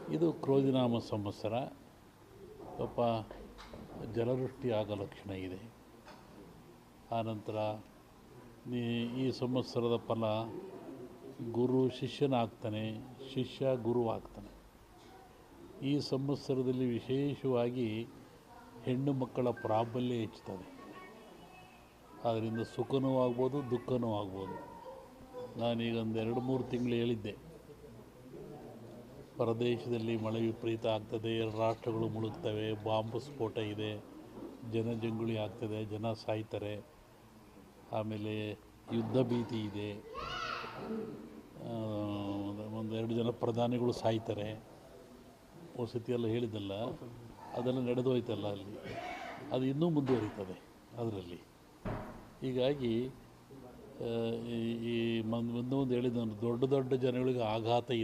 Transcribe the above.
ಇದು ಕ್ರೋಧಿನಾಮ ಸಂವತ್ಸರ. ಸ್ವಲ್ಪ ಜಲವೃಷ್ಟಿ ಆಗೋ ಲಕ್ಷಣ ಇದೆ. ಆನಂತರ ಈ ಸಂವತ್ಸರದ ಫಲ ಗುರು ಶಿಷ್ಯನಾಗ್ತಾನೆ, ಶಿಷ್ಯ ಗುರುವಾಗ್ತಾನೆ. ಈ ಸಂವತ್ಸರದಲ್ಲಿ ವಿಶೇಷವಾಗಿ ಹೆಣ್ಣು ಮಕ್ಕಳ ಪ್ರಾಬಲ್ಯ ಹೆಚ್ಚುತ್ತದೆ. ಅದರಿಂದ ಸುಖನೂ ಆಗ್ಬೋದು, ದುಃಖನೂ ಆಗ್ಬೋದು. ನಾನೀಗ ಒಂದು 2-3 ತಿಂಗಳು ಹೇಳಿದ್ದೆ, ಹೊರದೇಶದಲ್ಲಿ ಮಳೆ ವಿಪರೀತ ಆಗ್ತದೆ, ರಾಷ್ಟ್ರಗಳು ಮುಳುಗ್ತವೆ, ಬಾಂಬ್ ಸ್ಫೋಟ ಇದೆ, ಜನಜಂಗುಳಿ ಆಗ್ತದೆ, ಜನ ಸಾಯ್ತಾರೆ, ಆಮೇಲೆ ಯುದ್ಧ ಭೀತಿ ಇದೆ, 1-2 ಜನ ಪ್ರಧಾನಿಗಳು ಸಾಯ್ತಾರೆ. ವಸತಿಯೆಲ್ಲ ಹೇಳಿದ್ದಲ್ಲ, ಅದೆಲ್ಲ ನಡೆದೋಯ್ತಲ್ಲ ಅಲ್ಲಿ, ಅದು ಇನ್ನೂ ಮುಂದುವರಿತದೆ ಅದರಲ್ಲಿ. ಹೀಗಾಗಿ ಈ ಒಂದು ಹೇಳಿದ ದೊಡ್ಡ ದೊಡ್ಡ ಜನಗಳಿಗೆ ಆಘಾತ ಇದೆ.